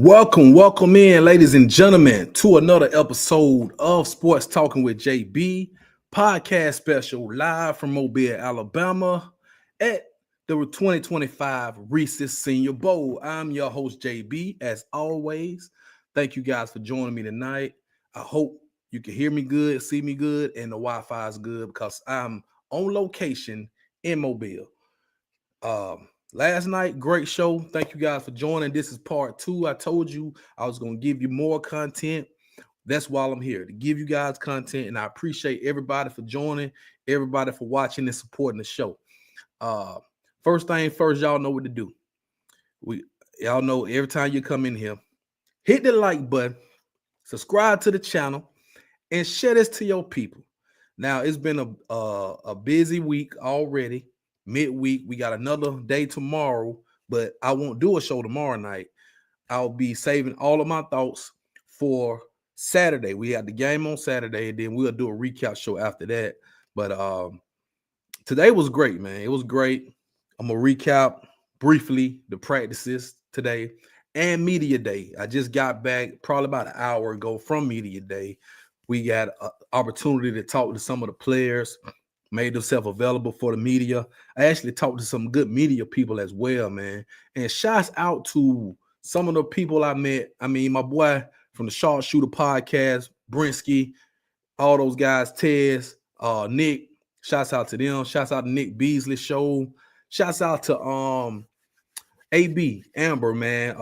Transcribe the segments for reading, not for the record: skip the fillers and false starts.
Welcome in, ladies and gentlemen, to another episode of Sports Talking with JB podcast special live from Mobile, Alabama at the 2025 Reese Senior Bowl. I'm your host, JB, as always. Thank you guys for joining me tonight. I hope you can hear me good, see me good, and the Wi-Fi is good because I'm on location in Mobile. Last night, great show. Thank you guys for joining. This is part 2. I told you I was going to give you more content. That's why I'm here, to give you guys content, and I appreciate everybody for joining, everybody for watching and supporting the show. First thing first, y'all know what to do. Y'all know every time you come in here, hit the like button, subscribe to the channel, and share this to your people. Now, it's been a busy week already. Midweek, we got another day tomorrow, but I won't do a show tomorrow night. I'll be saving all of my thoughts for Saturday. We had the game on Saturday, and then we'll do a recap show after that. But today was great, man. It was great. I'm gonna recap briefly the practices today and media day. I just got back probably about an hour ago from media day. We got an opportunity to talk to some of the players, made themselves available for the media. I actually talked to some good media people as well, man. And shouts out to some of the people I met. I mean, my boy from the Sharpshooter podcast, Brinsky, all those guys, Tez, Nick. Shouts out to them. Shouts out to Nick Beasley show. Shouts out to AB Amber, man.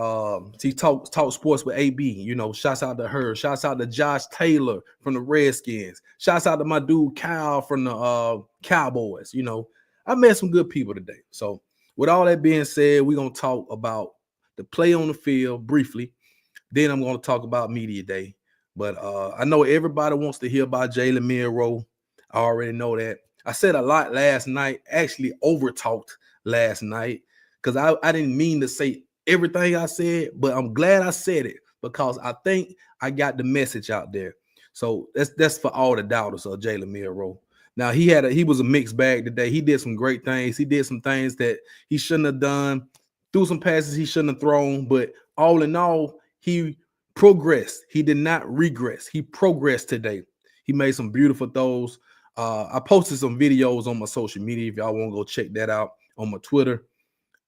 She talk sports with AB. You know, shouts out to her. Shouts out to Josh Taylor from the Redskins. Shouts out to my dude Kyle from the Cowboys. You know, I met some good people today. So with all that being said, we're gonna talk about the play on the field briefly. Then I'm gonna talk about media day. But I know everybody wants to hear about Jalen Milroe. I already know that. I said a lot last night. Actually, over talked last night, because I didn't mean to say everything I said, but I'm glad I said it because I think I got the message out there. So that's for all the doubters of Jalen Milroe. Now he was a mixed bag today. He did some great things. He did some things that he shouldn't have done. Threw some passes he shouldn't have thrown. But all in all, he progressed. He did not regress. He progressed today. He made some beautiful throws. I posted some videos on my social media if y'all want to go check that out on my Twitter.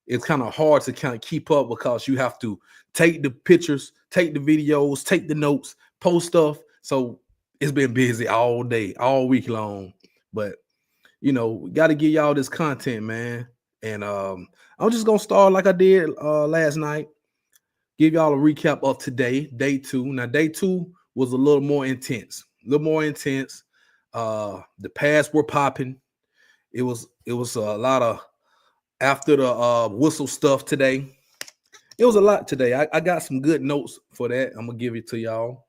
It's kind of hard to kind of keep up because you have to take the pictures, take the videos, take the notes, post stuff. So it's been busy all day, all week long. But, you know, we got to give y'all this content, man. And I'm just going to start like I did last night. Give y'all a recap of today, day 2. Now, day 2 was a little more intense. The pads were popping. It was a lot of after the whistle stuff today. It was a lot today. I got some good notes for that. I'm going to give it to y'all.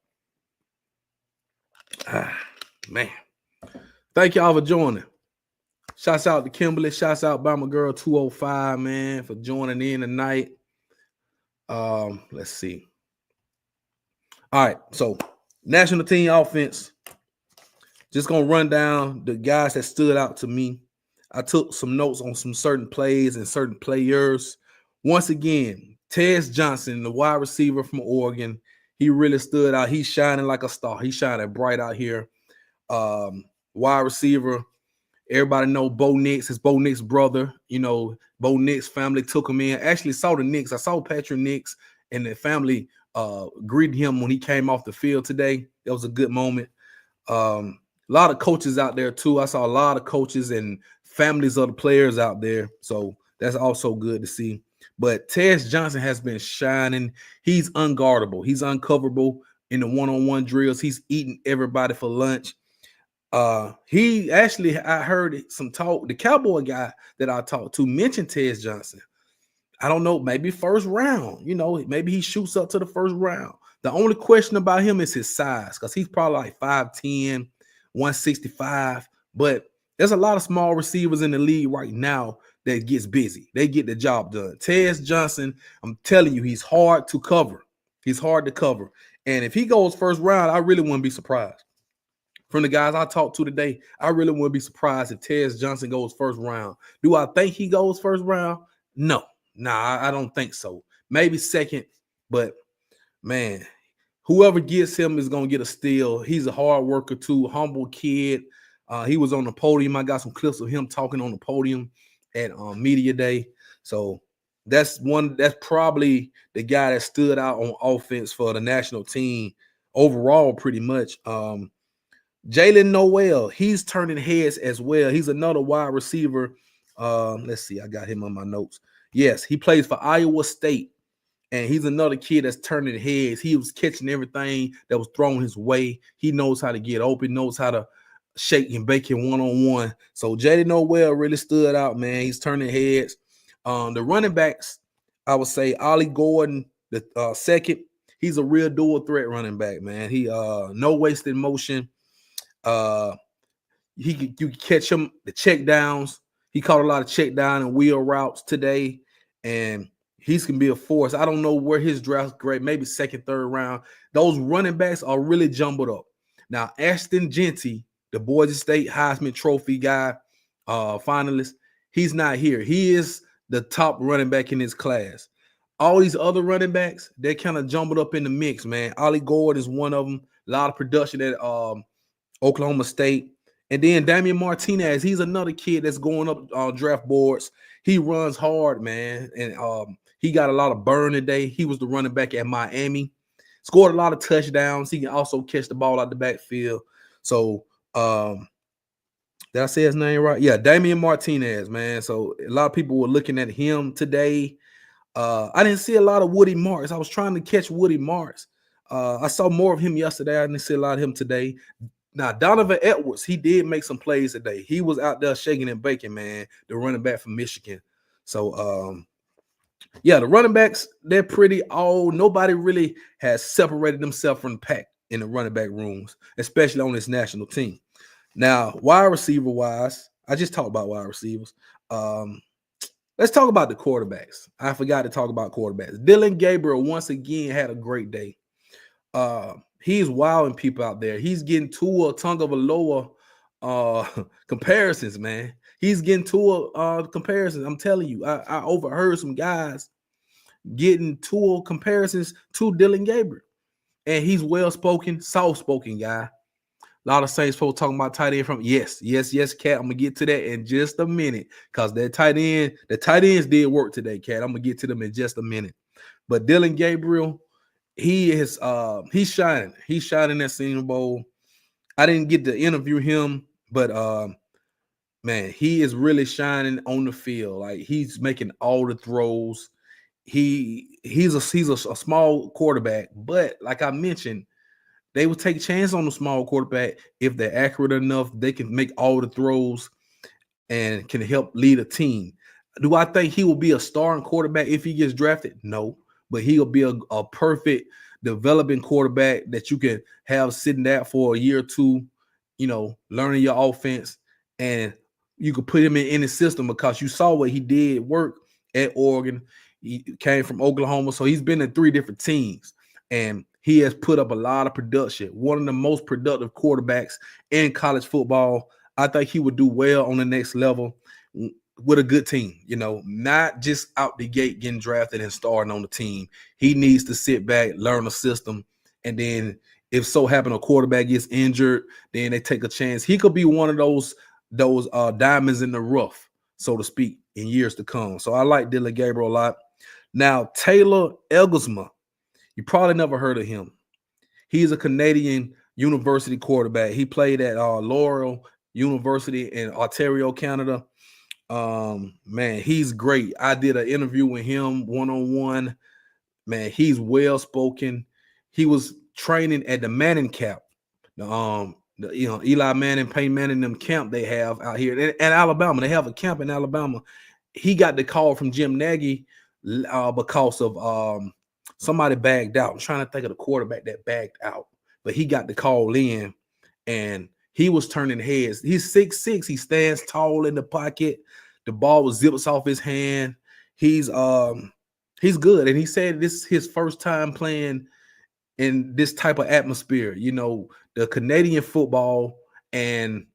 Man. Thank y'all for joining. Shouts out to Kimberly. Shouts out by my girl 205, man, for joining in tonight. Let's see. All right. So, national team offense. Just going to run down the guys that stood out to me. I took some notes on some certain plays and certain players. Once again, Tez Johnson, the wide receiver from Oregon, he really stood out. He's shining like a star. He's shining bright out here. Wide receiver, everybody know Bo Nix. It's Bo Nix' brother. You know, Bo Nix' family took him in. Actually saw the Nix. I saw Patrick Nix and the family greeted him when he came off the field today. It was a good moment. A lot of coaches out there, too. I saw a lot of coaches and families of the players out there. So that's also good to see. But Tez Johnson has been shining. He's unguardable. He's uncoverable in the one-on-one drills. He's eating everybody for lunch. He actually, I heard some talk. The Cowboy guy that I talked to mentioned Tez Johnson. I don't know, maybe first round. You know, maybe he shoots up to the first round. The only question about him is his size because he's probably like 5'10", 165. But there's a lot of small receivers in the league right now that gets busy. They get the job done. Tez Johnson, I'm telling you, he's hard to cover. He's hard to cover. And if he goes first round, I really wouldn't be surprised. From the guys I talked to today, I really wouldn't be surprised if Tez Johnson goes first round. Do I think he goes first round? No. Nah, I don't think so. Maybe second, but man, whoever gets him is gonna get a steal. He's a hard worker too, humble kid. He was on the podium. I got some clips of him talking on the podium at media day. So that's one. That's probably the guy that stood out on offense for the national team overall, pretty much. Jalen Noel, he's turning heads as well. He's another wide receiver. Let's see, I got him on my notes. Yes, he plays for Iowa State. And he's another kid that's turning heads. He was catching everything that was thrown his way. He knows how to get open, knows how to shake and bake him one-on-one. So Jalen Noel really stood out, man. He's turning heads. The running backs, I would say Ollie Gordon, the second. He's a real dual threat running back, man. He no wasted motion. You could catch him the check downs. He caught a lot of check down and wheel routes today, and he's gonna be a force. I don't know where his draft grade, maybe second, third round. Those running backs are really jumbled up. Now, Ashton Genty, the Boise State Heisman Trophy guy, finalist, he's not here. He is the top running back in his class. All these other running backs, they're kind of jumbled up in the mix, man. Ollie Gord is one of them. A lot of production at Oklahoma State. And then Damian Martinez, he's another kid that's going up on draft boards. He runs hard, man. And he got a lot of burn today. He was the running back at Miami. Scored a lot of touchdowns. He can also catch the ball out the backfield. So, did I say his name right? Yeah, Damian Martinez, man. So, a lot of people were looking at him today. I didn't see a lot of Woody Marks. I was trying to catch Woody Marks. I saw more of him yesterday. I didn't see a lot of him today. Now, Donovan Edwards, he did make some plays today. He was out there shaking and baking, man, the running back from Michigan. So, yeah, the running backs, they're pretty old. Nobody really has separated themselves from the pack in the running back rooms, especially on this national team. Now, wide receiver-wise, I just talked about wide receivers. Let's talk about the quarterbacks. I forgot to talk about quarterbacks. Dylan Gabriel, once again, had a great day. He's wowing people out there. He's getting Tua Tagovailoa comparisons, man. He's getting Tua comparisons. I'm telling you, I overheard some guys getting Tua comparisons to Dylan Gabriel. And he's well-spoken, soft-spoken guy. A lot of Saints folks talking about tight end from yes, Cat. I'm gonna get to that in just a minute because the tight ends did work today, Cat. I'm gonna get to them in just a minute. But Dylan Gabriel, he's shining. He's shining at Senior Bowl. I didn't get to interview him, but man, he is really shining on the field. Like he's making all the throws. He's a small quarterback, but like I mentioned, they will take a chance on the small quarterback if they're accurate enough. They can make all the throws and can help lead a team. Do I think he will be a starting quarterback if he gets drafted? No, but he'll be a perfect developing quarterback that you can have sitting there for a year or two, learning your offense, and you could put him in any system because you saw what he did work at Oregon. He came from Oklahoma, so he's been in 3 different teams, and he has put up a lot of production. One of the most productive quarterbacks in college football. I think he would do well on the next level with a good team, not just out the gate getting drafted and starting on the team. He needs to sit back, learn the system, and then if so happen a quarterback gets injured, then they take a chance. He could be one of those diamonds in the rough, so to speak, in years to come. So I like Dylan Gabriel a lot. Now, Taylor Elgersma, you probably never heard of him. He's a Canadian university quarterback. He played at Laurel University in Ontario, Canada. Man, he's great. I did an interview with him one-on-one. Man, he's well-spoken. He was training at the Manning camp. Eli Manning, Peyton Manning, them camp they have out here in Alabama. They have a camp in Alabama. He got the call from Jim Nagy because of somebody bagged out. I'm trying to think of the quarterback that bagged out, but he got the call in, and he was turning heads. He's 6'6". He stands tall in the pocket. The ball was zips off his hand. He's good, and he said this is his first time playing in this type of atmosphere. The Canadian football and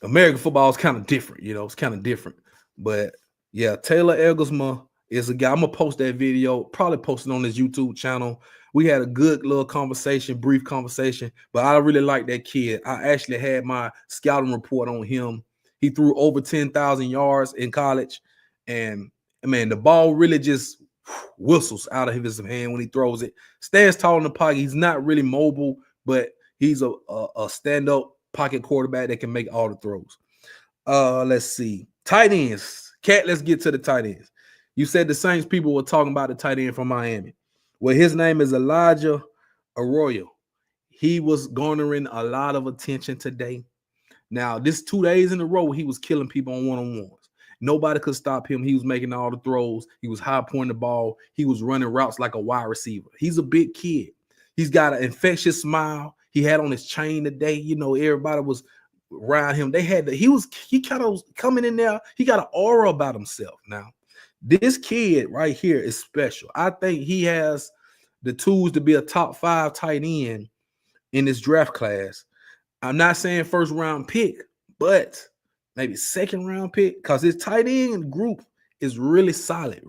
American football is kind of different. It's kind of different. But yeah, Taylor Elgersma, is a guy. I'm gonna post that video, probably post it on his YouTube channel. We had a good little conversation, brief conversation, but I really like that kid. I actually had my scouting report on him. He threw over 10,000 yards in college, and man, the ball really just whistles out of his hand when he throws it. Stands tall in the pocket. He's not really mobile, but he's a stand-up pocket quarterback that can make all the throws. Let's see. Tight ends. Cat, let's get to the tight ends. You said the Saints people were talking about the tight end from Miami. Well, his name is Elijah Arroyo. He was garnering a lot of attention today. Now, this 2 days in a row, he was killing people on one-on-ones. Nobody could stop him. He was making all the throws. He was high pointing the ball. He was running routes like a wide receiver. He's a big kid. He's got an infectious smile. He had on his chain today. You know, everybody was around him. He kind of coming in there. He got an aura about himself. Now, this kid right here is special. I think he has the tools to be a top 5 tight end in this draft class. I'm not saying first round pick, but maybe second round pick, because his tight end group is really solid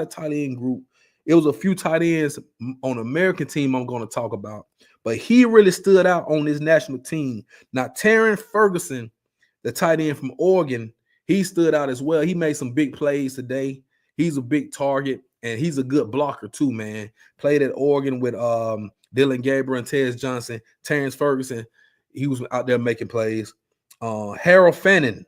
tight end group. It was a few tight ends on the American team I'm going to talk about, but he really stood out on this national team. Now, Terrence Ferguson, the tight end from Oregon, he stood out as well. He made some big plays today. He's a big target, and he's a good blocker too, man. Played at Oregon with Dylan Gabriel and Tez Johnson. Terrence Ferguson, he was out there making plays. Harold Fannin,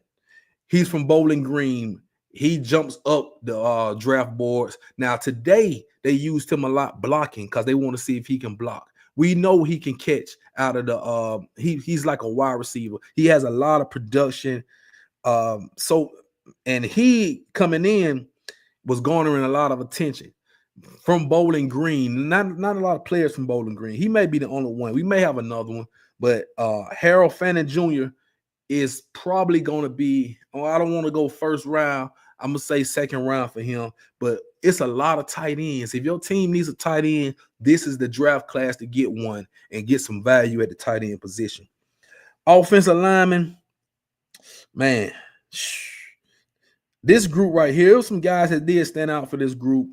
he's from Bowling Green. He jumps up the draft boards. Now, today, they used him a lot blocking because they want to see if he can block. We know he can catch out of the he's like a wide receiver. He has a lot of production. And he coming in was garnering a lot of attention from Bowling Green. Not a lot of players from Bowling Green. He may be the only one. We may have another one, but Harold Fannin Jr. is probably going to be, I don't want to go first round. I'm going to say second round for him, but it's a lot of tight ends. If your team needs a tight end, this is the draft class to get one and get some value at the tight end position. Offensive lineman, man, this group right here, there was some guys that did stand out for this group.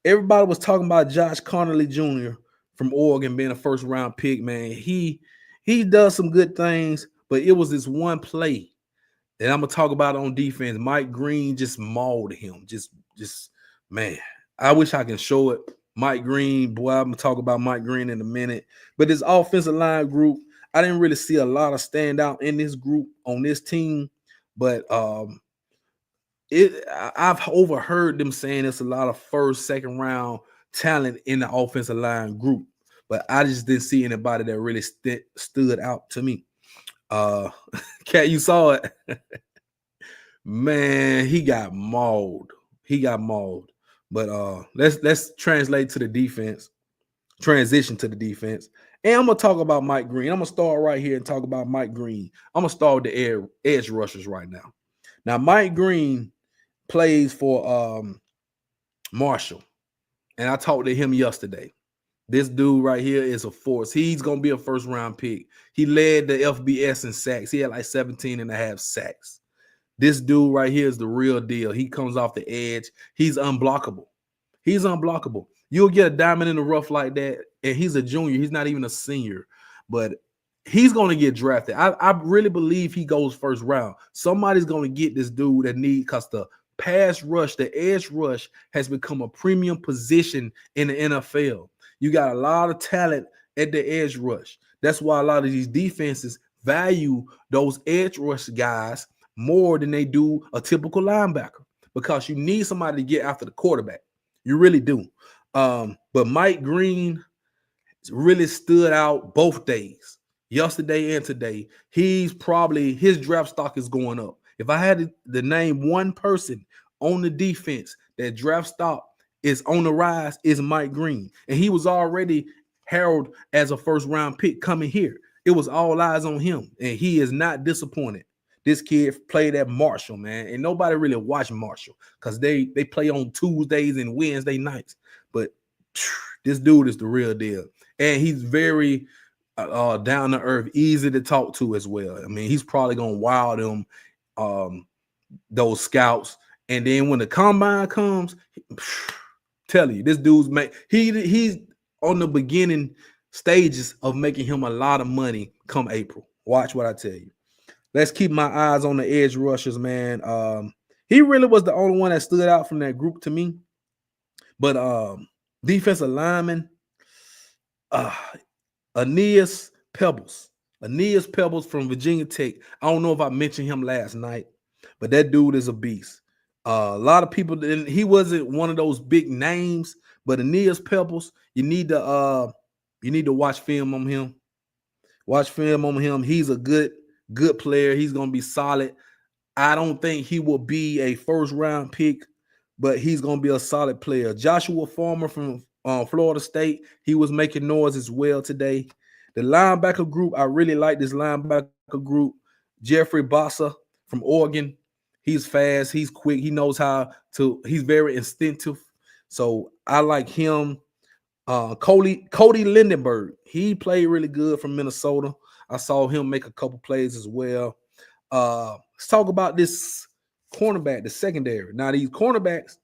Everybody was talking about Josh Connolly Jr. from Oregon being a first round pick, man. He does some good things, but it was this one play that I'm gonna talk about on defense. Mike Green just mauled him. Just man, I wish I can show it. Mike Green, boy, I'm gonna talk about Mike Green in a minute. But this offensive line group, I didn't really see a lot of standout in this group on this team, but I've overheard them saying it's a lot of first, second round talent in the offensive line group, but I just didn't see anybody that really stood out to me. Cat, you saw it. Man, he got mauled. But let's translate to the defense, transition to the defense. And I'm gonna talk about Mike Green. I'm gonna start right here and talk about Mike Green. I'm gonna start with the edge rushers right now. Now, Mike Green plays for Marshall, and I talked to him yesterday. This dude right here is a force. He's going to be a first-round pick. He led the FBS in sacks. He had like 17 and a half sacks. This dude right here is the real deal. He comes off the edge. He's unblockable. You'll get a diamond in the rough like that, and he's a junior. He's not even a senior, but he's going to get drafted. I really believe he goes first round. Somebody's going to get this dude that needs, because the pass rush, the edge rush has become a premium position in the NFL. You got a lot of talent at the edge rush. That's why a lot of these defenses value those edge rush guys more than they do a typical linebacker, because you need somebody to get after the quarterback. You really do. But Mike Green really stood out both days, yesterday and today. His draft stock is going up. If I had to name one person on the defense that draft stock is on the rise, is Mike Green. And he was already heralded as a first-round pick coming here. It was all eyes on him, and he is not disappointed. This kid played at Marshall, man, and nobody really watched Marshall because they play on Tuesdays and Wednesday nights. But this dude is the real deal, and he's very down to earth, easy to talk to as well. I mean, he's probably gonna wow them those scouts, And then when the combine comes, tell you this dude's he's on the beginning stages of making him a lot of money come April. Watch what I tell you. Let's keep my eyes on the edge rushers, man. He really was the only one that stood out from that group to me. But defensive lineman, Aeneas Pebbles. Aeneas Pebbles from Virginia Tech. I don't know if I mentioned him last night, but that dude is a beast. A lot of people didn't. He wasn't one of those big names, but Aeneas Pebbles, you need to watch film on him. Watch film on him. He's a good player. He's gonna be solid. I don't think he will be a first round pick, but he's gonna be a solid player. Joshua Farmer from Florida State, he was making noise as well today. The linebacker group, I really like this linebacker group. Jeffrey Bossa from Oregon, he's fast, he's quick, he knows how to. He's very instinctive, so I like him. Cody Lindenberg, he played really good from Minnesota. I saw him make a couple plays as well. Let's talk about this cornerback, the secondary. Now, these cornerbacks,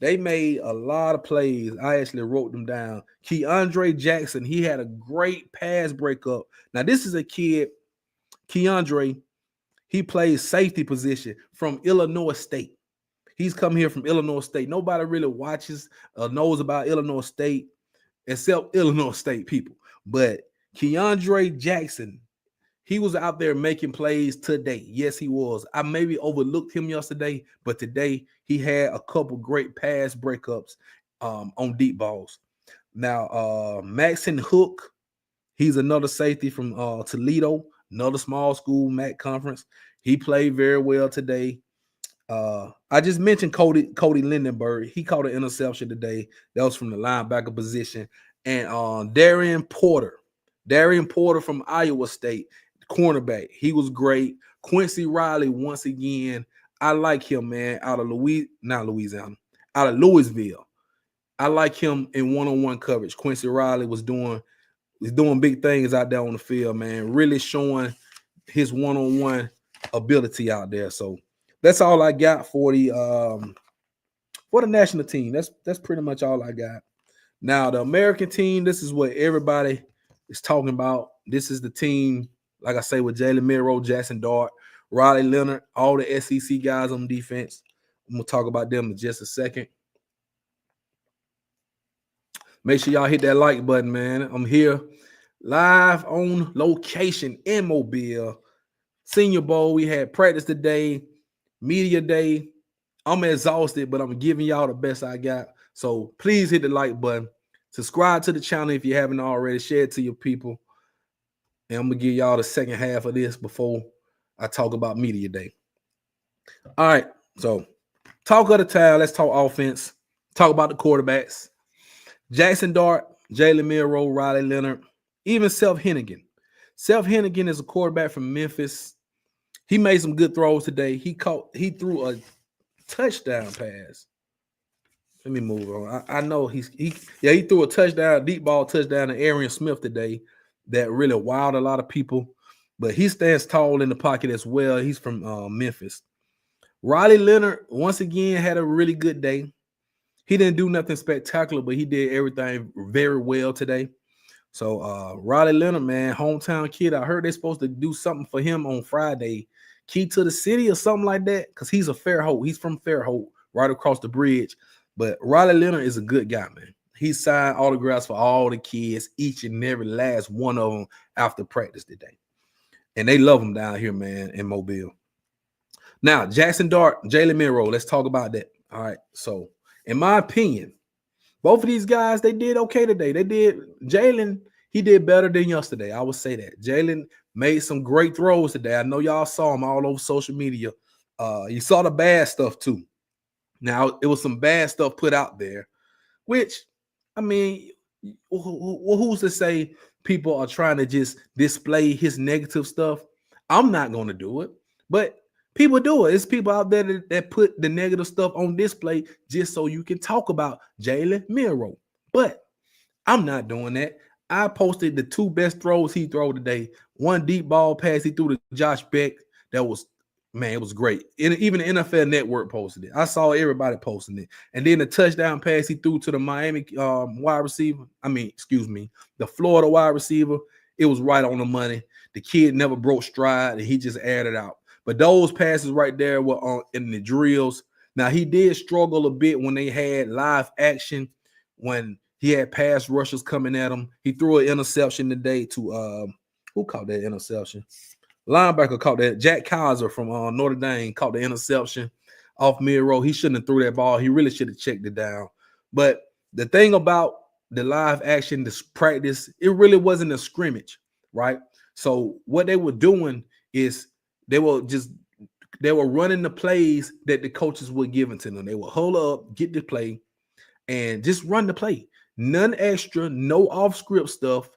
they made a lot of plays. I actually wrote them down. Keandre Jackson, he had a great pass breakup. Now, this is a kid, Keandre, he plays safety position from Illinois State. He's come here from Illinois State. Nobody really watches or knows about Illinois State except Illinois State people. But Keandre Jackson, he was out there making plays today. Yes, he was. I maybe overlooked him yesterday, but today he had a couple great pass breakups on deep balls. Now, Maxon Hook, he's another safety from Toledo, another small school, MAC conference. He played very well today. I just mentioned Cody Lindenberg. He caught an interception today. That was from the linebacker position. And Darian Porter from Iowa State, cornerback. He was great. Quincy Riley, once again, I like him, man, out of Louisville. I like him in one-on-one coverage. Quincy Riley was doing big things out there on the field, man, really showing his one-on-one ability out there. So that's all I got for the national team. That's pretty much all I got. Now, the American team, this is what everybody is talking about. This is the team, like I say, with Jalen Milroe, Jackson Dart, Riley Leonard, all the SEC guys on defense. I'm going to talk about them in just a second. Make sure y'all hit that like button, man. I'm here live on location in Mobile. Senior Bowl, we had practice today, media day. I'm exhausted, but I'm giving y'all the best I got. So please hit the like button. Subscribe to the channel if you haven't already. Share it to your people. And I'm going to give y'all the second half of this before I talk about media day. All right, so talk of the town. Let's talk offense. Talk about the quarterbacks. Jackson Dart, Jalen Milroe, Riley Leonard, even Seth Hennigan. Seth Hennigan is a quarterback from Memphis. He made some good throws today. He threw a touchdown pass. Let me move on. I know he threw a touchdown, deep ball touchdown to Arian Smith today that really wowed a lot of people. But he stands tall in the pocket as well. He's from Memphis. Riley Leonard, once again, had a really good day. He didn't do nothing spectacular, but he did everything very well today. So Riley Leonard, man, hometown kid. I heard they're supposed to do something for him on Friday. Key to the city or something like that, because he's a Fairhope. He's from Fairhope, right across the bridge. But Riley Leonard is a good guy, man. He signed autographs for all the kids, each and every last one of them after practice today. And they love him down here, man, in Mobile. Now, Jackson Dart, Jalen Milroe, let's talk about that. All right, so in my opinion, both of these guys, they did okay today. Jalen, he did better than yesterday. I would say that. Jalen made some great throws today. I know y'all saw him all over social media. You saw the bad stuff too. Now, it was some bad stuff put out there, which, I mean, who's to say people are trying to just display his negative stuff? I'm not going to do it, but people do it. It's people out there that put the negative stuff on display just so you can talk about Jalen Milroe. But I'm not doing that. I posted the two best throws he threw today. One deep ball pass he threw to Josh Beck that was Man, it was great. Even the NFL Network posted it. I saw everybody posting it. And then the touchdown pass he threw to the Miami wide receiver. The Florida wide receiver. It was right on the money. The kid never broke stride, and he just added out. But those passes right there were in the drills. Now, he did struggle a bit when they had live action, when he had pass rushers coming at him. He threw an interception today to who caught that interception? Linebacker caught that. Jack Kaiser from Notre Dame caught the interception off mid-row. He shouldn't have threw that ball. He really should have checked it down. But the thing about the live action, this practice, it really wasn't a scrimmage, right? So what they were doing is they were running the plays that the coaches were giving to them. They would hold up, get the play, and just run the play. None extra, no off-script stuff.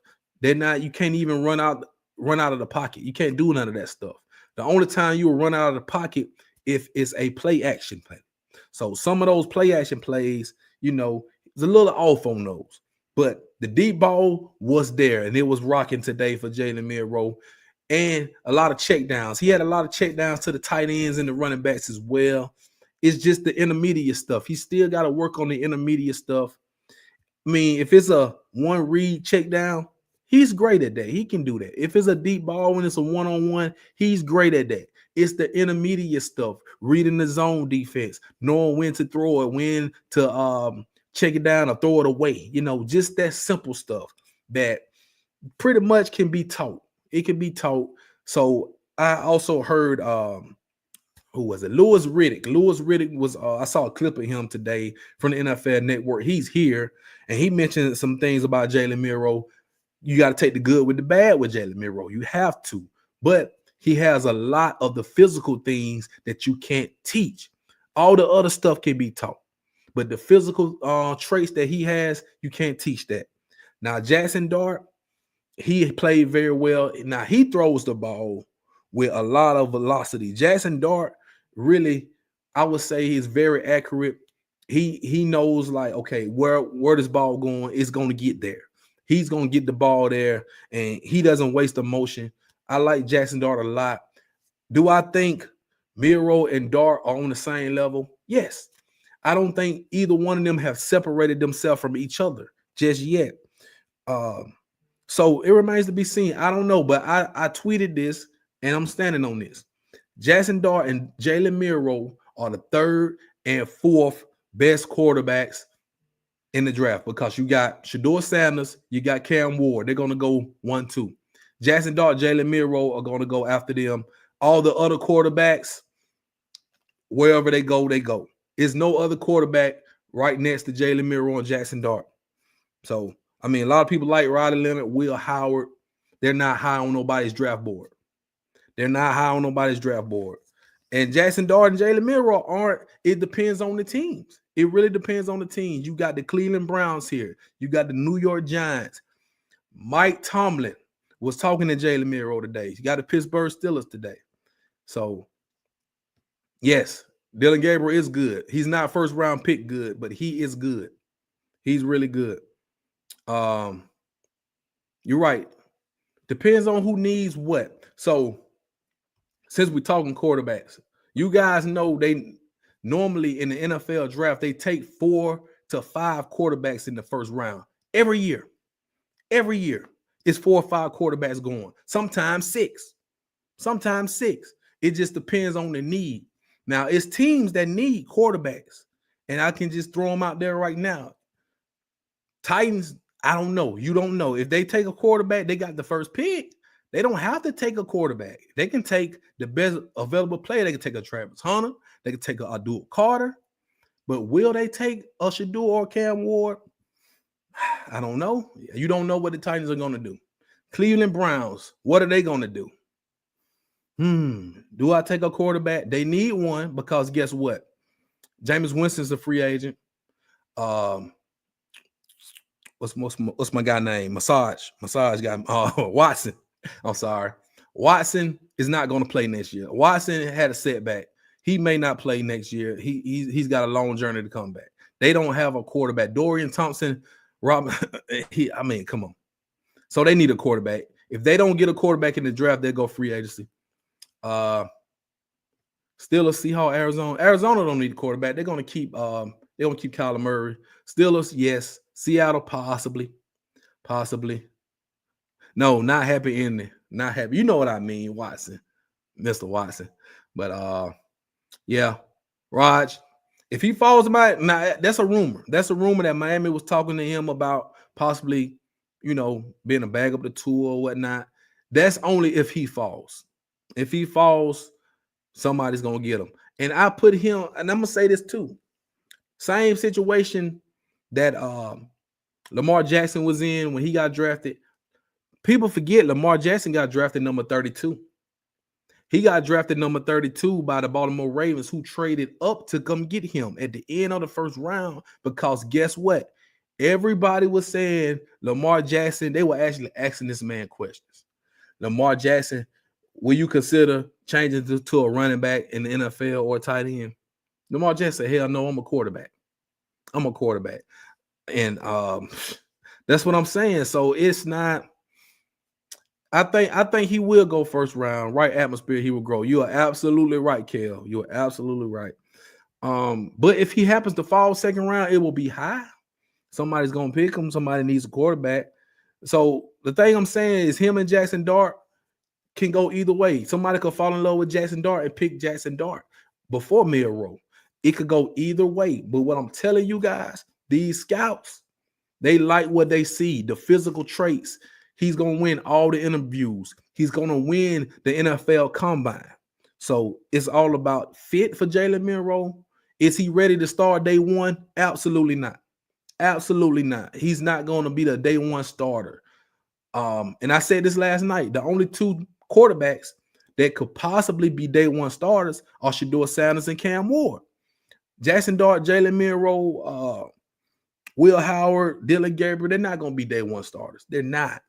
You can't even run out of the pocket. You can't do none of that stuff. The only time you will run out of the pocket if it's a play action play. So some of those play action plays, it's a little off on those. But the deep ball was there, and it was rocking today for Jalen Milroe. And a lot of checkdowns. He had a lot of checkdowns to the tight ends and the running backs as well. It's just the intermediate stuff. He still got to work on the intermediate stuff. I mean, if it's a one read check down, he's great at that. He can do that. If it's a deep ball when it's a one-on-one, he's great at that. It's the intermediate stuff, reading the zone defense, knowing when to throw it, when to check it down or throw it away. Just that simple stuff that pretty much can be taught. It can be taught. So I also heard who was it? Louis Riddick. Louis Riddick was I saw a clip of him today from the NFL Network. He's here, and he mentioned some things about Jalen Milroe. You got to take the good with the bad with Jalen Milroe. You have to. But he has a lot of the physical things that you can't teach. All the other stuff can be taught. But the physical traits that he has, you can't teach that. Now, Jackson Dart, he played very well. Now, he throws the ball with a lot of velocity. Jackson Dart, really, I would say he's very accurate. He knows, like, okay, where this ball going, it's going to get there. He's going to get the ball there, and he doesn't waste the motion. I like Jackson Dart a lot. Do I think Milroe and Dart are on the same level? Yes. I don't think either one of them have separated themselves from each other just yet. So it remains to be seen. I don't know, but I tweeted this, and I'm standing on this. Jackson Dart and Jalen Milroe are the third and fourth best quarterbacks in the draft, because you got Shedeur Sanders, you got Cam Ward. They're going to go 1-2. Jackson Dart, Jalen Milroe are going to go after them. All the other quarterbacks, wherever they go, they go. There's no other quarterback right next to Jalen Milroe and Jackson Dart. So, I mean, a lot of people like Riley Leonard, Will Howard. They're not high on nobody's draft board. And Jackson Dart and Jalen Milroe aren't. It depends on the teams. It really depends on the teams. You got the Cleveland Browns here. You got the New York Giants. Mike Tomlin was talking to Jalen Milroe today. You got the Pittsburgh Steelers today. So, yes, Dylan Gabriel is good. He's not first round pick good, but he is good. He's really good. You're right. Depends on who needs what. So, since we're talking quarterbacks, you guys know they normally in the NFL draft, they take 4 to 5 quarterbacks in the first round. Every year. It's 4 or 5 quarterbacks going. Sometimes 6. It just depends on the need. Now, it's teams that need quarterbacks, and I can just throw them out there right now. Titans, I don't know. You don't know. If they take a quarterback, they got the first pick. They don't have to take a quarterback. They can take the best available player. They can take a Travis Hunter. They can take a Abdul Carter. But will they take a Shedeur or Cam Ward? I don't know. You don't know what the Titans are going to do. Cleveland Browns, what are they going to do? Do I take a quarterback? They need one, because guess what? Jameis Winston's a free agent. What's my guy name? Massage guy. Watson. I'm sorry. Watson is not going to play next year. Watson had a setback. He may not play next year. He's got a long journey to come back. They don't have a quarterback. Dorian Thompson, come on. So they need a quarterback. If they don't get a quarterback in the draft, they'll go free agency. Steelers, Seahawks, Arizona. Arizona don't need a quarterback. They're gonna keep Kyler Murray. Steelers, yes. Seattle, possibly. No, not happy ending. Not happy. You know what I mean, Watson, Mr. Watson. But yeah, Raj, if he falls back, now that's a rumor. That's a rumor that Miami was talking to him about possibly, being a bag up the tour or whatnot. That's only if he falls. If he falls, somebody's gonna get him. And I put him, and I'm gonna say this too. Same situation that Lamar Jackson was in when he got drafted. People forget Lamar Jackson got drafted number 32. He got drafted number 32 by the Baltimore Ravens, who traded up to come get him at the end of the first round. Because guess what? Everybody was saying Lamar Jackson, they were actually asking this man questions. Lamar Jackson, will you consider changing to a running back in the NFL or a tight end? Lamar Jackson said, hell no, I'm a quarterback. And that's what I'm saying. So it's not. I think he will go first round. Right atmosphere, he will grow. You are absolutely right, Kel. You are absolutely right. But if he happens to fall second round, it will be high. Somebody's gonna pick him. Somebody needs a quarterback. So the thing I'm saying is, him and Jackson Dart can go either way. Somebody could fall in love with Jackson Dart and pick Jackson Dart before Milroe. It could go either way. But what I'm telling you guys, these scouts, they like what they see, the physical traits. He's going to win all the interviews. He's going to win the NFL Combine. So it's all about fit for Jalen Milroe. Is he ready to start day one? Absolutely not. Absolutely not. He's not going to be the day one starter. And I said this last night. The only two quarterbacks that could possibly be day one starters are Shedeur Sanders and Cam Ward. Jackson Dart, Jalen Milroe, Will Howard, Dylan Gabriel, they're not going to be day one starters. They're not.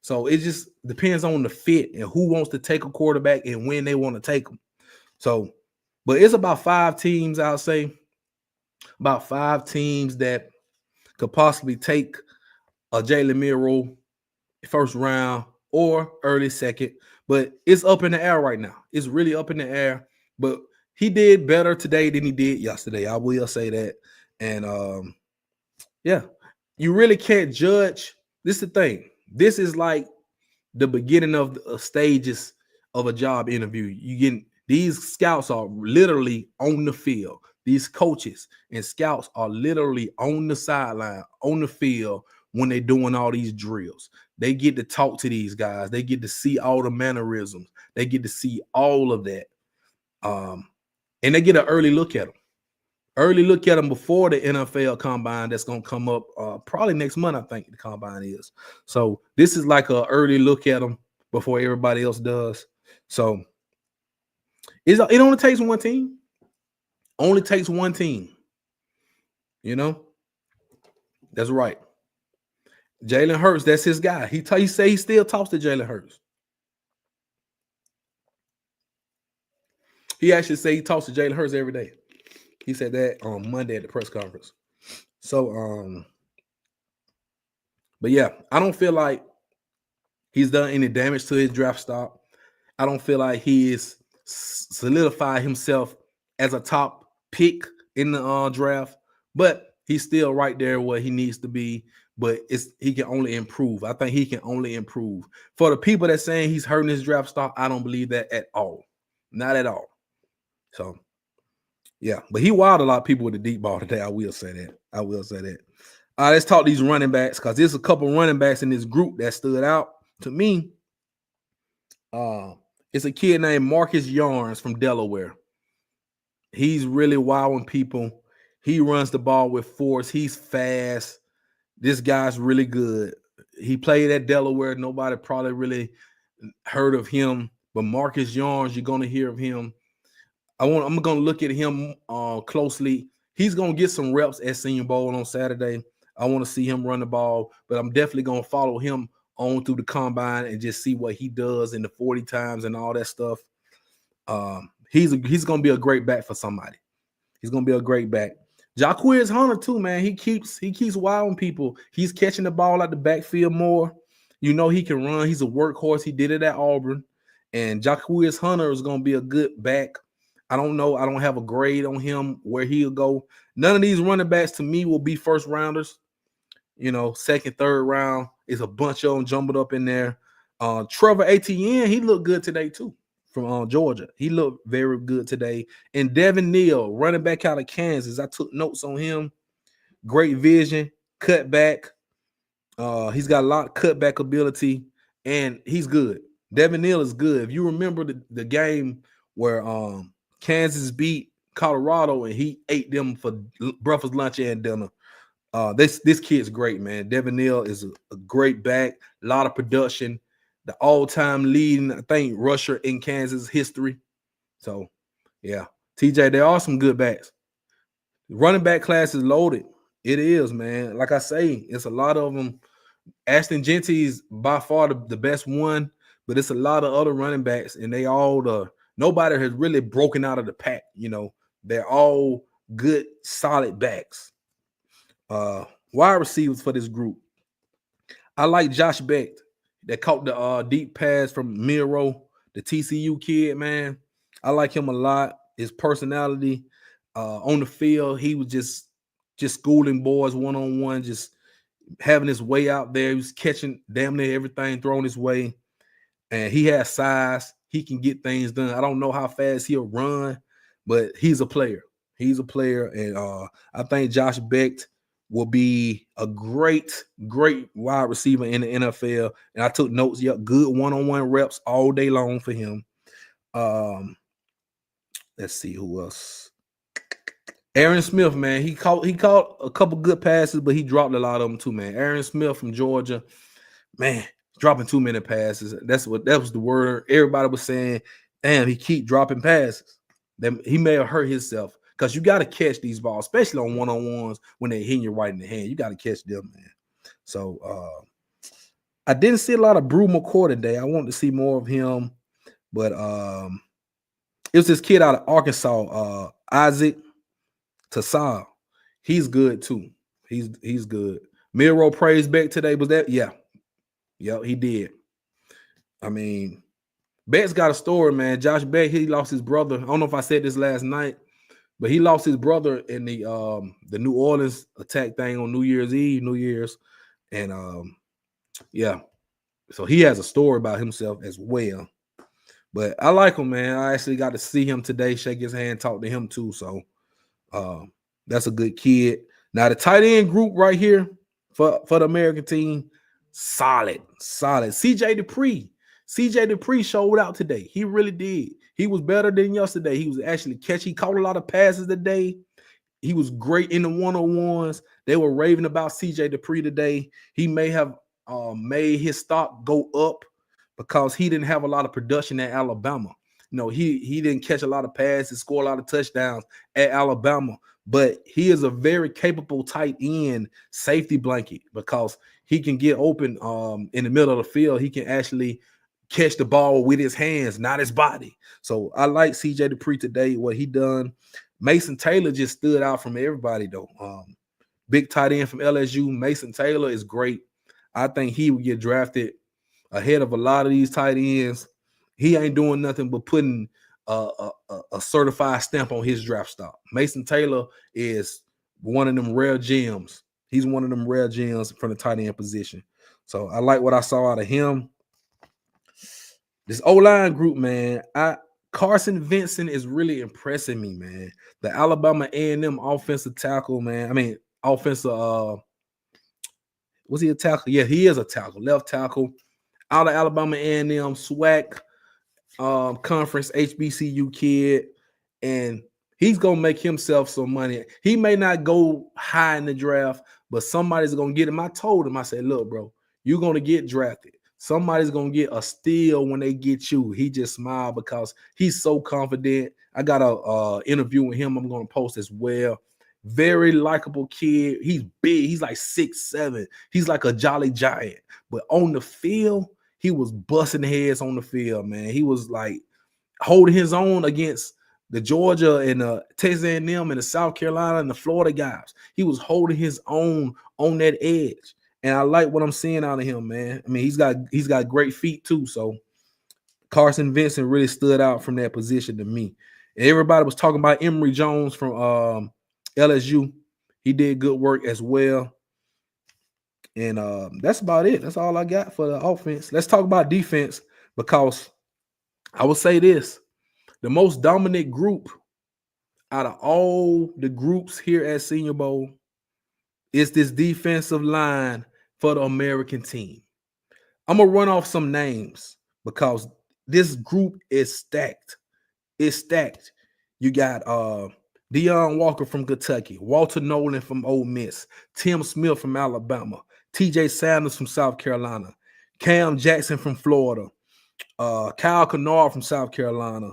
So it just depends on the fit and who wants to take a quarterback and when they want to take them. So, but it's about 5 teams, I'll say, about 5 teams that could possibly take a Jalen Milroe first round or early second. But it's up in the air right now. It's really up in the air. But he did better today than he did yesterday. I will say that. And yeah, you really can't judge. This is the thing. This is like the beginning of the stages of a job interview. You get these scouts are literally on the field. These coaches and scouts are literally on the sideline, on the field when they're doing all these drills. They get to talk to these guys. They get to see all the mannerisms. They get to see all of that. And they get an early look at them. Early look at them before the NFL Combine that's going to come up probably next month, I think the Combine is. So this is like an early look at them before everybody else does. So it only takes one team. Only takes one team. That's right. Jalen Hurts, that's his guy. He say he still talks to Jalen Hurts. He actually say he talks to Jalen Hurts every day. He said that on Monday at the press conference. So, but yeah, I don't feel like he's done any damage to his draft stock. I don't feel like he is solidified himself as a top pick in the draft, but he's still right there where he needs to be. But he can only improve. I think he can only improve. For the people that saying he's hurting his draft stock, I don't believe that at all. Not at all. So, yeah. But he wowed a lot of people with the deep ball today. I will say that. Let's talk these running backs because there's a couple running backs in this group that stood out to me. It's a kid named Marcus Yarns from Delaware. He's really wowing people. He runs the ball with force. He's fast. This guy's really good. He played at Delaware. Nobody probably really heard of him, but Marcus Yarns, you're going to hear of him. I'm going to look at him closely. He's going to get some reps at Senior Bowl on Saturday. I want to see him run the ball, but I'm definitely going to follow him on through the combine and just see what he does in the 40 times and all that stuff. He's going to be a great back for somebody. He's going to be a great back. Jaquiz Hunter too, man. He keeps wowing people. He's catching the ball out the backfield more. He can run. He's a workhorse. He did it at Auburn. And Jaquiz Hunter is going to be a good back. I don't know. I don't have a grade on him where he'll go. None of these running backs to me will be first rounders. Second, third round is a bunch of them jumbled up in there. Trevor Etienne, he looked good today too from Georgia. He looked very good today. And Devin Neal, running back out of Kansas, I took notes on him. Great vision, cutback. He's got a lot of cutback ability, and he's good. Devin Neal is good. If you remember the game where Kansas beat Colorado and he ate them for breakfast, lunch, and dinner. This kid's great, man. Devin Neal is a great back, a lot of production, the all-time leading, I think, rusher in Kansas history. So, yeah. TJ, there are some good backs. Running back class is loaded. It is, man. Like I say, it's a lot of them. Ashton Genty is by far the best one, but it's a lot of other running backs, and they all nobody has really broken out of the pack. They're all good, solid backs. Wide receivers for this group. I like Josh Beck that caught the deep pass from Miro, the TCU kid, man. I like him a lot. His personality on the field, he was just schooling boys one-on-one, just having his way out there. He was catching damn near everything thrown his way. And he has size. He can get things done. I don't know how fast he'll run, but he's a player. He's a player. And I think Josh Beck will be a great wide receiver in the NFL. And I took notes. Yep, good one-on-one reps all day long for him. Let's see who else. Aaron Smith, man, he caught a couple good passes, but he dropped a lot of them too, man. Aaron Smith from Georgia, man, dropping too many passes. That was the word everybody was saying. Damn, he keep dropping passes. Then he may have hurt himself because you got to catch these balls, especially on one-on-ones when they're hitting you right in the hand. You got to catch them, man. So I didn't see a lot of Brew McCoy today. I wanted to see more of him, but it was this kid out of Arkansas, Isaac Tassal. He's good too. He's good. Miro praised Beck today. Was that? Yeah, he did. I mean, Beck's got a story, man. Josh Beck, he lost his brother. I don't know if I said this last night, but he lost his brother in the New Orleans attack thing on New Year's, and yeah. So he has a story about himself as well. But I like him, man. I actually got to see him today, shake his hand, talk to him too. So that's a good kid. Now the tight end group right here for the American team, solid. CJ Dupree showed out today. He really did. He was better than yesterday. He was actually catching. He caught a lot of passes today. He was great in the one-on-ones. They were raving about CJ Dupree today. He may have made his stock go up because he didn't have a lot of production at Alabama. He didn't catch a lot of passes, score a lot of touchdowns at Alabama, but he is a very capable tight end safety blanket because he can get open in the middle of the field. He can actually catch the ball with his hands, not his body. So I like CJ Dupree today, what he done. Mason Taylor just stood out from everybody, though. Big tight end from LSU. Mason Taylor is great. I think he would get drafted ahead of a lot of these tight ends. He ain't doing nothing but putting a certified stamp on his draft stock. Mason Taylor is one of them rare gems. He's one of them rare gems from the tight end position. So I like what I saw out of him. This O-line group, man, Carson Vincent is really impressing me, man. The Alabama A&M offensive tackle, man. I mean, offensive, was he a tackle? Yeah, he is a tackle, left tackle. Out of Alabama A&M, SWAC conference, HBCU kid, and he's going to make himself some money. He may not go high in the draft, but somebody's going to get him. I told him, I said, look, bro, you're going to get drafted. Somebody's going to get a steal when they get you. He just smiled because he's so confident. I got a interview with him I'm going to post as well. Very likable kid. He's big. He's like 6'7". He's like a jolly giant. But on the field, he was busting heads on the field, man. He was like holding his own against the Georgia and the Texas A&M and the South Carolina and the Florida guys. He was holding his own on that edge. And I like what I'm seeing out of him, man. I mean, he's got great feet too. So Carson Vincent really stood out from that position to me. Everybody was talking about Emory Jones from LSU. He did good work as well. And that's about it. That's all I got for the offense. Let's talk about defense, because I will say this: the most dominant group out of all the groups here at Senior Bowl is this defensive line for the American team. I'm gonna run off some names because this group is stacked. It's stacked. You got Deion Walker from Kentucky, Walter Nolan from Ole Miss, Tim Smith from Alabama, TJ Sanders from South Carolina, Cam Jackson from Florida, Kyle Kennard from South Carolina,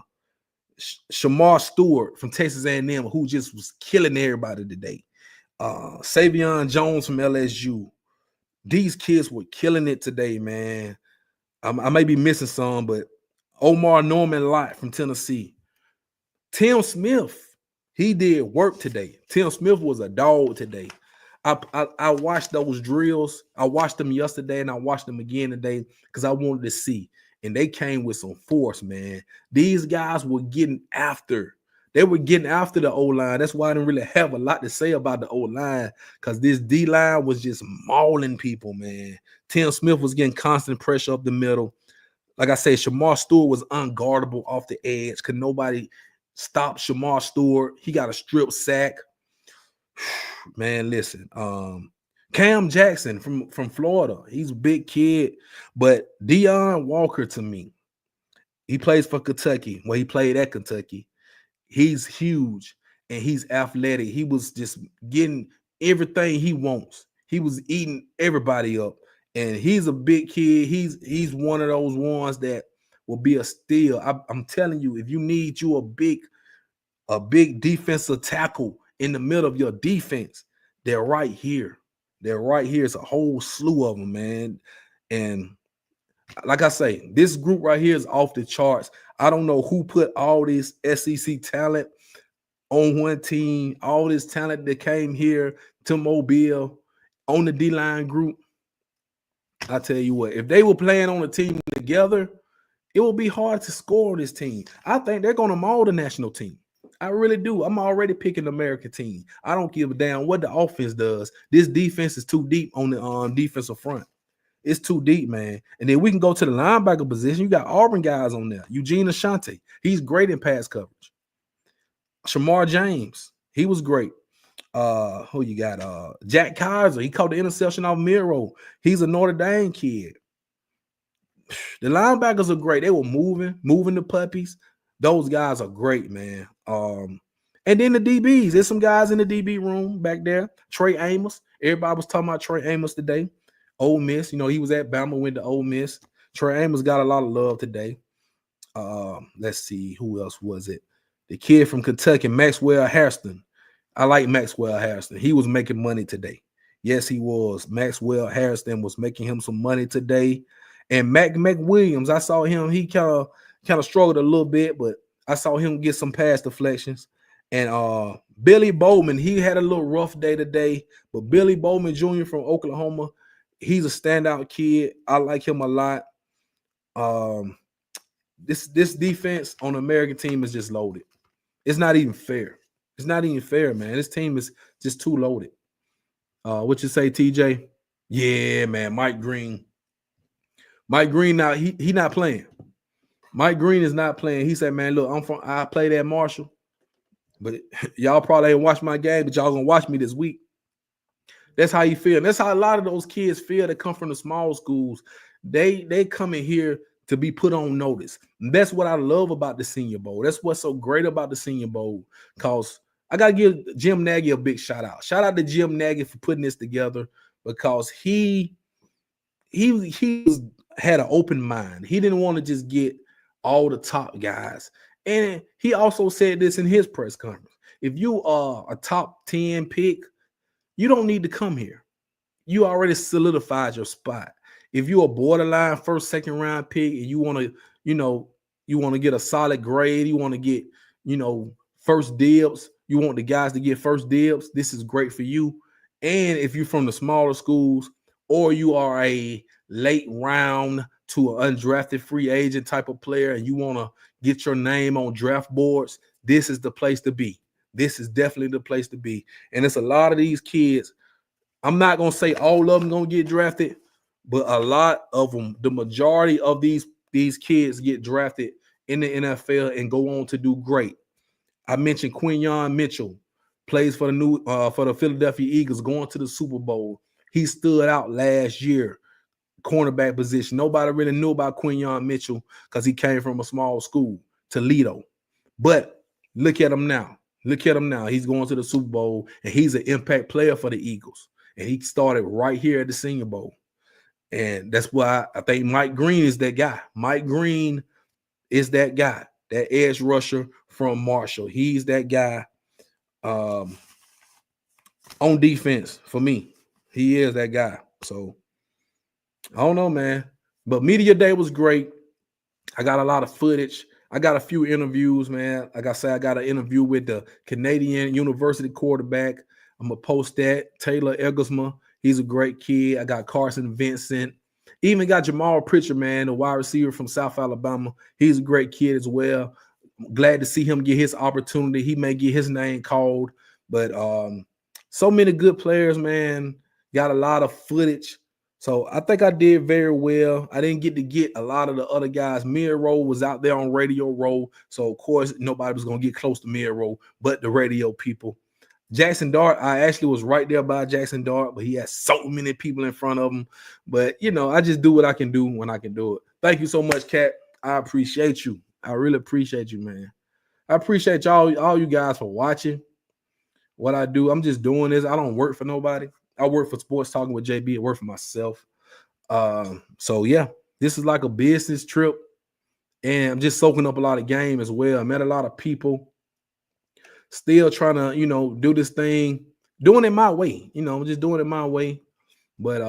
Shamar Stewart from Texas A&M, who just was killing everybody today. Savion Jones from LSU. These kids were killing it today, man. I may be missing some, but Omar Norman Lott from Tennessee. Tim Smith, he did work today. Tim Smith was a dog today. I watched those drills. I watched them yesterday and I watched them again today because I wanted to see. And they came with some force, man. These guys were getting after. They were getting after the O-line. That's why I didn't really have a lot to say about the O-line, because this D-line was just mauling people, man. Tim Smith was getting constant pressure up the middle. Like I said, Shamar Stewart was unguardable off the edge. Could nobody stop Shamar Stewart? He got a strip sack. Man, listen. Cam Jackson from Florida. He's a big kid. But Deion Walker, to me, he plays for Kentucky. Well, he played at Kentucky. He's huge and he's athletic. He was just getting everything he wants. He was eating everybody up. And he's a big kid. He's one of those ones that will be a steal. I'm telling you, if you need you a big defensive tackle in the middle of your defense, they're right here. They're right here. It's a whole slew of them, man. And like I say, this group right here is off the charts. I don't know who put all this SEC talent on one team, all this talent that came here to Mobile on the D-line group. I tell you what, if they were playing on a team together, it will be hard to score on this team. I think they're going to maul the national team. I really do. I'm already picking the American team. I don't give a damn what the offense does. This defense is too deep on the defensive front. It's too deep, man. And then we can go to the linebacker position. You got Auburn guys on there. Eugene Ashanti. He's great in pass coverage. Shamar James. He was great. Who you got? Jack Kaiser. He caught the interception off Miro. He's a Notre Dame kid. The linebackers are great. They were moving the puppies. Those guys are great, man. And then the DBs. There's some guys in the DB room back there. Trey Amos. Everybody was talking about Trey Amos today. Ole Miss. You know, he was at Bama, went to Ole Miss. Trey Amos got a lot of love today. Let's see. Who else was it? The kid from Kentucky, Maxwell Hairston. I like Maxwell Hairston. He was making money today. Yes, he was. Maxwell Hairston was making him some money today. And Mac Williams, I saw him. He kind of struggled a little bit, but I saw him get some pass deflections. And Billy Bowman, he had a little rough day today. But Billy Bowman Jr. from Oklahoma, he's a standout kid. I like him a lot. This defense on the American team is just loaded. It's not even fair. It's not even fair, man. This team is just too loaded. What you say, TJ? Yeah, man. Mike Green. Mike Green now he not playing. Mike Green is not playing. He said, "Man, look, I played at Marshall, but y'all probably ain't watched my game, but y'all gonna watch me this week." That's how you feel. And that's how a lot of those kids feel that come from the small schools. They come in here to be put on notice. And that's what I love about the Senior Bowl. That's what's so great about the Senior Bowl, because I got to give Jim Nagy a big shout out. Shout out to Jim Nagy for putting this together, because he had an open mind. He didn't want to just get all the top guys. And he also said this in his press conference. If you are a top 10 pick, you don't need to come here. You already solidified your spot. If you're a borderline first, second round pick and you want to get a solid grade, you want to get, first dibs, you want the guys to get first dibs, this is great for you. And if you're from the smaller schools, or you are a late round to an undrafted free agent type of player and you want to get your name on draft boards, this is the place to be. This is definitely the place to be. And it's a lot of these kids. I'm not going to say all of them going to get drafted, but a lot of them, the majority of these kids get drafted in the NFL and go on to do great. I mentioned Quinyon Mitchell, plays for the Philadelphia Eagles, going to the Super Bowl. He stood out last year, cornerback position. Nobody really knew about Quinyon Mitchell because he came from a small school, Toledo. But look at him now. Look at him now. He's going to the Super Bowl, and he's an impact player for the Eagles. And he started right here at the Senior Bowl. And that's why I think Mike Green is that guy. Mike Green is that guy, that edge rusher from Marshall. He's that guy on defense for me. He is that guy. So I don't know, man. But media day was great. I got a lot of footage. I got a few interviews, man. Like I said, I got an interview with the Canadian University quarterback. I'm going to post that. Taylor Egglesma. He's a great kid. I got Carson Vincent. Even got Jamal Pritchard, man, the wide receiver from South Alabama. He's a great kid as well. I'm glad to see him get his opportunity. He may get his name called. But so many good players, man. Got a lot of footage. So I think I did very well. I didn't get a lot of the other guys. Miro was out there on Radio Row. So, of course, nobody was going to get close to Miro but the radio people. Jackson Dart, I actually was right there by Jackson Dart, but he has so many people in front of him. But, you know, I just do what I can do when I can do it. Thank you so much, Kat. I appreciate you. I really appreciate you, man. I appreciate all you guys for watching what I do. I'm just doing this. I don't work for nobody. I work for Sports Talking with JB. I work for myself. So, yeah, this is like a business trip. And I'm just soaking up a lot of game as well. I met a lot of people. Still trying to, you know, do this thing, doing it my way, you know, just doing it my way. But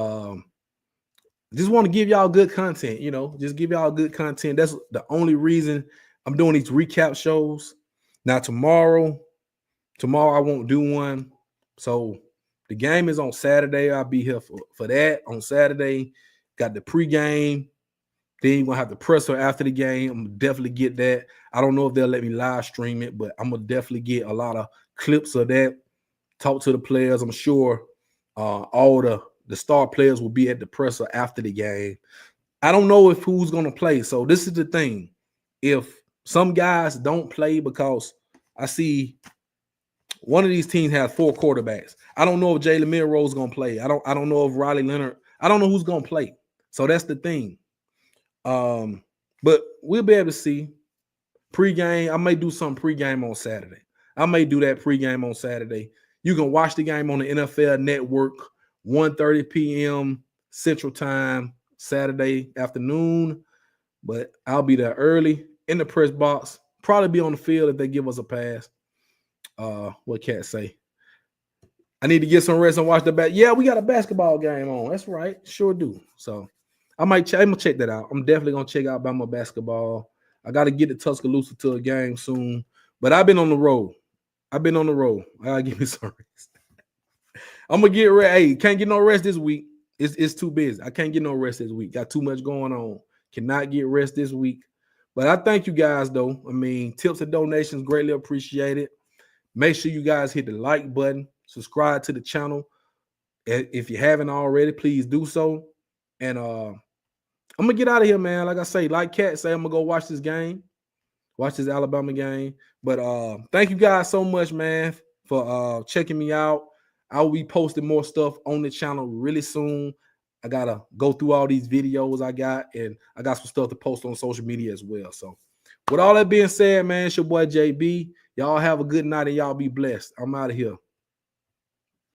just want to give y'all good content, you know, just give y'all good content. That's the only reason I'm doing these recap shows. Now, tomorrow I won't do one. So the game is on Saturday. I'll be here for that on Saturday. Got the pregame. Then you're going to have the presser after the game. I'm going to definitely get that. I don't know if they'll let me live stream it, but I'm going to definitely get a lot of clips of that. Talk to the players. I'm sure all the star players will be at the presser after the game. I don't know if who's going to play. So this is the thing. If some guys don't play because I see one of these teams has 4 quarterbacks. I don't know if Jalen Milroe is going to play. I don't know if Riley Leonard. I don't know who's going to play. So that's the thing. But we'll be able to see pregame. I may do some pregame on Saturday. I may do that pregame on Saturday. You can watch the game on the NFL Network, 1:30 p.m. Central Time, Saturday afternoon. But I'll be there early in the press box. Probably be on the field if they give us a pass. What Cat say? I need to get some rest and watch the back. Yeah, we got a basketball game on. That's right. Sure do. So I'm gonna check that out. I'm definitely gonna check out Bama basketball. I got to get to Tuscaloosa to a game soon. But I've been on the road. I gotta give me some rest. I'm gonna get ready. Hey, can't get no rest this week. It's too busy. I can't get no rest this week. Got too much going on. Cannot get rest this week. But I thank you guys, though. I mean, tips and donations greatly appreciated. Make sure you guys hit the like button. Subscribe to the channel. If you haven't already, please do so. And I'm gonna get out of here, man. Like I say, like Kat say, I'm gonna go watch this game, watch this Alabama game. But thank you guys so much, man, for checking me out. I will be posting more stuff on the channel really soon. I gotta go through all these videos I got, and I got some stuff to post on social media as well. So, with all that being said, man, it's your boy JB. Y'all have a good night and y'all be blessed. I'm out of here.